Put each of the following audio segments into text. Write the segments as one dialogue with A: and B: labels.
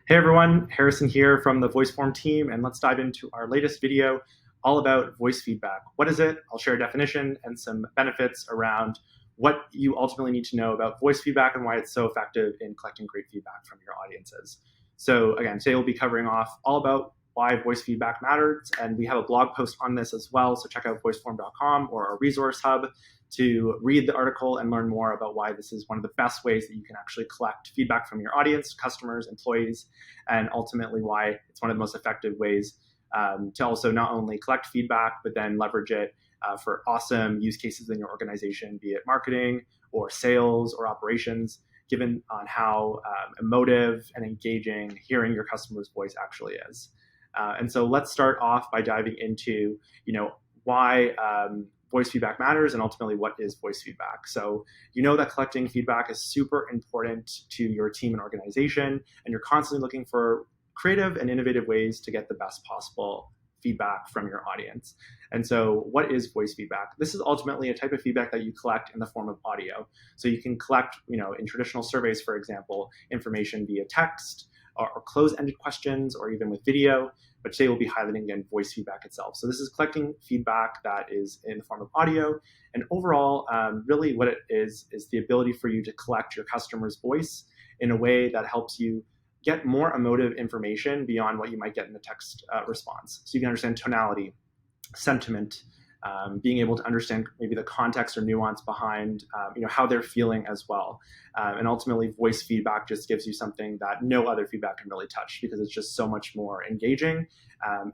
A: Hey everyone, Harrison here from the VoiceForm team, and let's dive into our latest video all about voice feedback. What is it? I'll share a definition and some benefits around what you ultimately need to know about voice feedback and why it's so effective in collecting great feedback from your audiences. So again, today we'll be covering off all about why voice feedback matters, and we have a blog post on this as well, so check out voiceform.com or our resource hub to read the article and learn more about why this is one of the best ways that you can actually collect feedback from your audience, customers, employees, and ultimately why it's one of the most effective ways to also not only collect feedback, but then leverage it for awesome use cases in your organization, be it marketing or sales or operations, given on how emotive and engaging hearing your customer's voice actually is. And so let's start off by diving into, why voice feedback matters and ultimately what is voice feedback. So you know that collecting feedback is super important to your team and organization, and you're constantly looking for creative and innovative ways to get the best possible feedback from your audience. And so what is voice feedback? This is ultimately a type of feedback that you collect in the form of audio. So you can collect, in traditional surveys, for example, information via text or close-ended questions or even with video, but today we'll be highlighting again voice feedback itself. So this is collecting feedback that is in the form of audio, and overall, really what it is the ability for you to collect your customer's voice in a way that helps you get more emotive information beyond what you might get in the text response. So you can understand tonality, sentiment, being able to understand maybe the context or nuance behind how they're feeling as well. And ultimately, voice feedback just gives you something that no other feedback can really touch because it's just so much more engaging,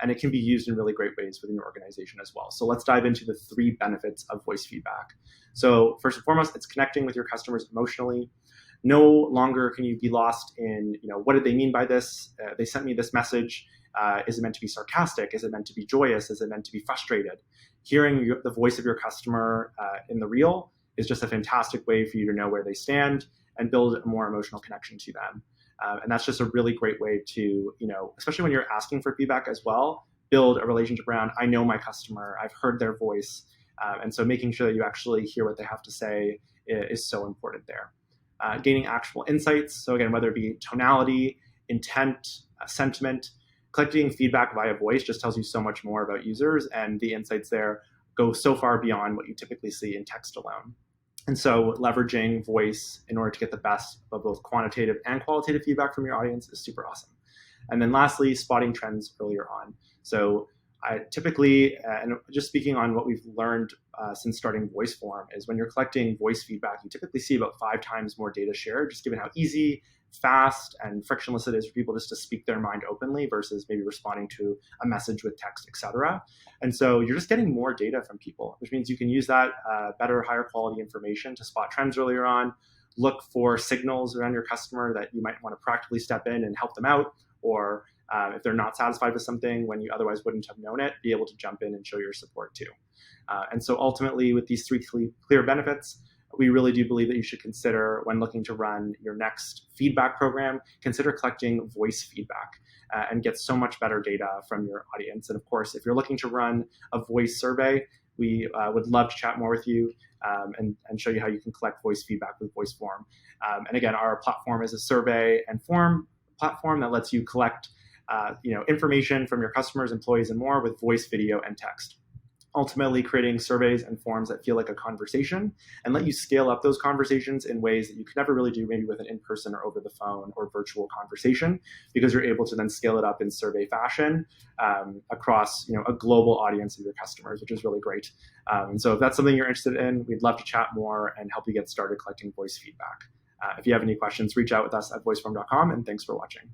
A: and it can be used in really great ways within your organization as well. So let's dive into the 3 benefits of voice feedback. So first and foremost, it's connecting with your customers emotionally. No longer can you be lost in, what did they mean by this? They sent me this message. Is it meant to be sarcastic? Is it meant to be joyous? Is it meant to be frustrated? Hearing the voice of your customer in the real is just a fantastic way for you to know where they stand and build a more emotional connection to them. And that's just a really great way to, especially when you're asking for feedback as well, build a relationship around, I know my customer, I've heard their voice. And so making sure that you actually hear what they have to say is so important there. Gaining actual insights. So again, whether it be tonality, intent, sentiment, collecting feedback via voice just tells you so much more about users, and the insights there go so far beyond what you typically see in text alone. And so leveraging voice in order to get the best of both quantitative and qualitative feedback from your audience is super awesome. And then lastly, spotting trends earlier on. So I typically, and just speaking on what we've learned since starting VoiceForm, is when you're collecting voice feedback, you typically see about 5 times more data shared, just given how easy, fast, and frictionless it is for people just to speak their mind openly versus maybe responding to a message with text, etc. And so you're just getting more data from people, which means you can use that better, higher quality information to spot trends earlier on, look for signals around your customer that you might want to practically step in and help them out, or if they're not satisfied with something when you otherwise wouldn't have known it, be able to jump in and show your support too. And so ultimately, with these 3 clear benefits, we really do believe that you should consider, when looking to run your next feedback program, consider collecting voice feedback and get so much better data from your audience. And of course, if you're looking to run a voice survey, we would love to chat more with you and show you how you can collect voice feedback with VoiceForm. And again, our platform is a survey and form platform that lets you collect information from your customers, employees, and more with voice, video, and text. Ultimately creating surveys and forms that feel like a conversation and let you scale up those conversations in ways that you could never really do maybe with an in-person or over the phone or virtual conversation, because you're able to then scale it up in survey fashion across a global audience of your customers, which is really great. And so if that's something you're interested in, we'd love to chat more and help you get started collecting voice feedback. If you have any questions, reach out with us at voiceform.com, and thanks for watching.